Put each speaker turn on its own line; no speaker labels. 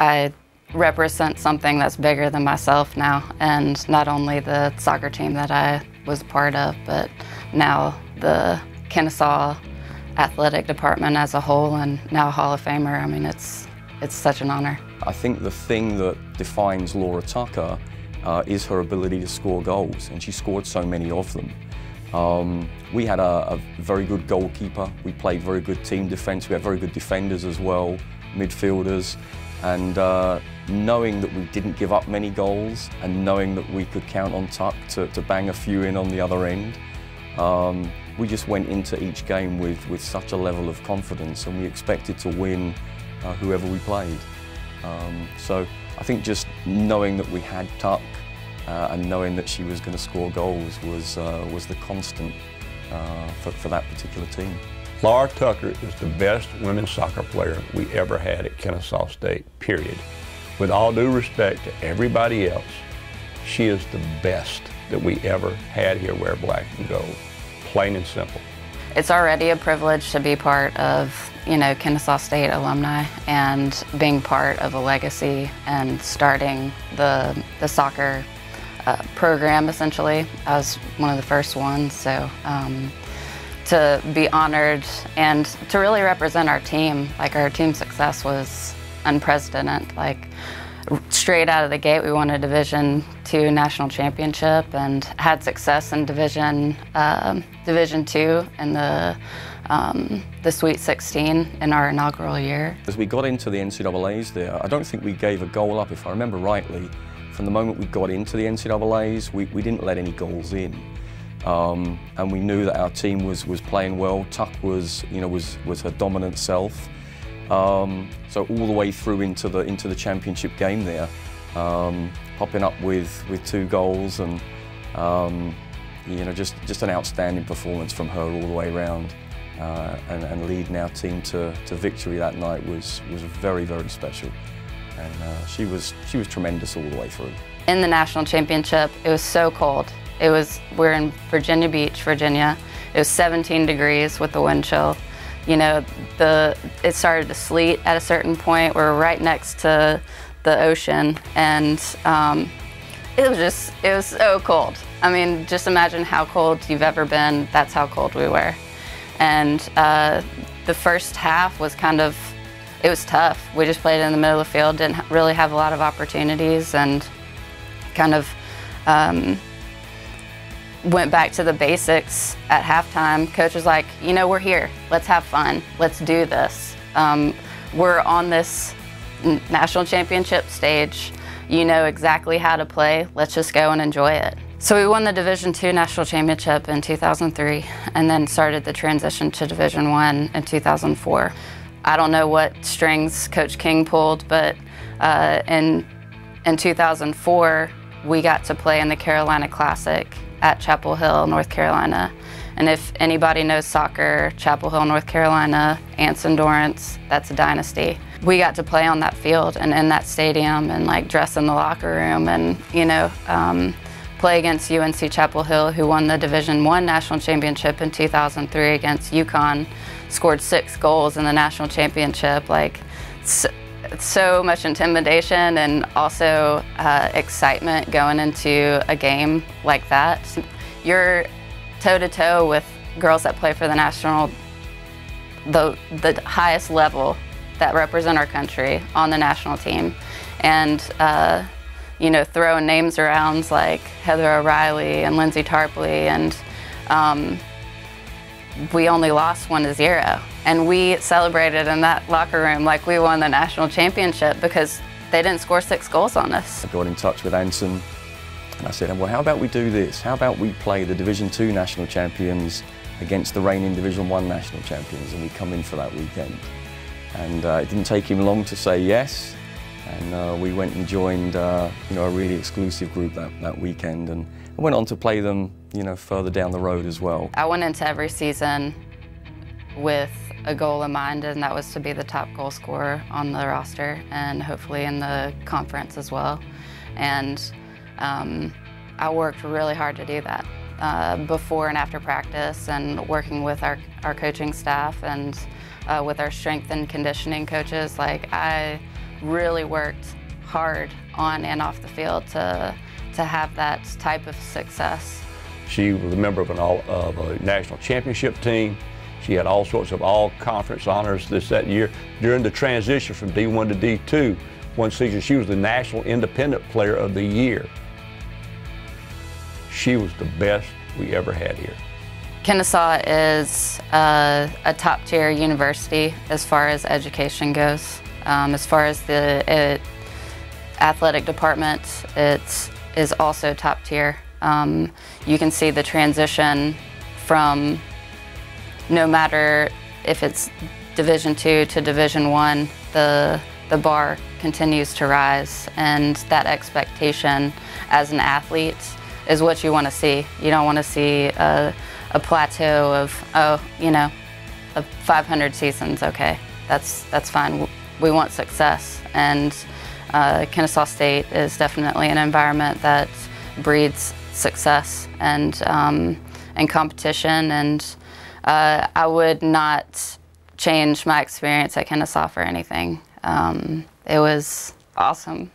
I represent something that's bigger than myself now, and not only the soccer team that I was a part of, but now the Kennesaw athletic department as a whole, and now a Hall of Famer. I mean, it's such an honor.
I think the thing that defines Laura Tucker is her ability to score goals, and she scored so many of them. We had a very good goalkeeper. We played very good team defence. We had very good defenders as well, midfielders. And knowing that we didn't give up many goals and knowing that we could count on Tuck to bang a few in on the other end, we just went into each game with such a level of confidence, and we expected to win whoever we played. So I think just knowing that we had Tuck and knowing that she was going to score goals was the constant for that particular team.
Laura Tucker is the best women's soccer player we ever had at Kennesaw State, period. With all due respect to everybody else, she is the best that we ever had here wear black and gold, plain and simple.
It's already a privilege to be part of, Kennesaw State alumni and being part of a legacy and starting the soccer program, essentially. I was one of the first ones, so to be honored and to really represent our team. Like, our team's success was unprecedented. Like, straight out of the gate, we won a Division II national championship and had success in Division II in the Sweet 16 in our inaugural year.
As we got into the NCAAs there, I don't think we gave a goal up, if I remember rightly. From the moment we got into the NCAAs, we didn't let any goals in. And we knew that our team was playing well. Tuck was her dominant self. So all the way through into the championship game there, popping up with 2 goals, and just an outstanding performance from her all the way around, and leading our team to victory that night was very, very special. And she was tremendous all the way through.
In the national championship, it was so cold. We're in Virginia Beach, Virginia. It was 17 degrees with the wind chill. It started to sleet at a certain point. We're right next to the ocean, and it was so cold. I mean, just imagine how cold you've ever been. That's how cold we were. And the first half was it was tough. We just played in the middle of the field, didn't really have a lot of opportunities, and went back to the basics at halftime. Coach was like, we're here. Let's have fun. Let's do this. We're on this national championship stage. You know exactly how to play. Let's just go and enjoy it. So we won the Division II national championship in 2003, and then started the transition to Division I in 2004. I don't know what strings Coach King pulled, but in 2004, we got to play in the Carolina Classic at Chapel Hill, North Carolina. And if anybody knows soccer, Chapel Hill, North Carolina, Anson Dorrance, that's a dynasty. We got to play on that field and in that stadium, and dress in the locker room, and play against UNC Chapel Hill, who won the Division I national championship in 2003 against UConn, scored 6 goals in the national championship. So much intimidation and also excitement going into a game like that. You're toe-to-toe with girls that play for the national, the highest level that represent our country on the national team. And throwing names around like Heather O'Reilly and Lindsay Tarpley, and we only lost 1-0. And we celebrated in that locker room like we won the national championship because they didn't score 6 goals on us.
I got in touch with Anson, and I said, well, how about we do this? How about we play the Division II national champions against the reigning Division I national champions, and we come in for that weekend? And it didn't take him long to say yes, and we went and joined a really exclusive group that weekend, and I went on to play them further down the road as well.
I went into every season with a goal in mind, and that was to be the top goal scorer on the roster and hopefully in the conference as well. And I worked really hard to do that before and after practice, and working with our coaching staff and with our strength and conditioning coaches. I really worked hard on and off the field to have that type of success.
She was a member of a national championship team. She had all sorts of all-conference honors that year. During the transition from D1 to D2, one season she was the National Independent Player of the Year. She was the best we ever had here.
Kennesaw is a top-tier university as far as education goes. As far as the athletic department, it is also top-tier. You can see the transition from, no matter if it's Division II to Division I, the bar continues to rise, and that expectation as an athlete is what you want to see. You don't want to see a plateau of, oh, you know, of 500 seasons. Okay, that's fine. We want success, and Kennesaw State is definitely an environment that breeds success and competition, and I would not change my experience at Kennesaw for anything. It was awesome.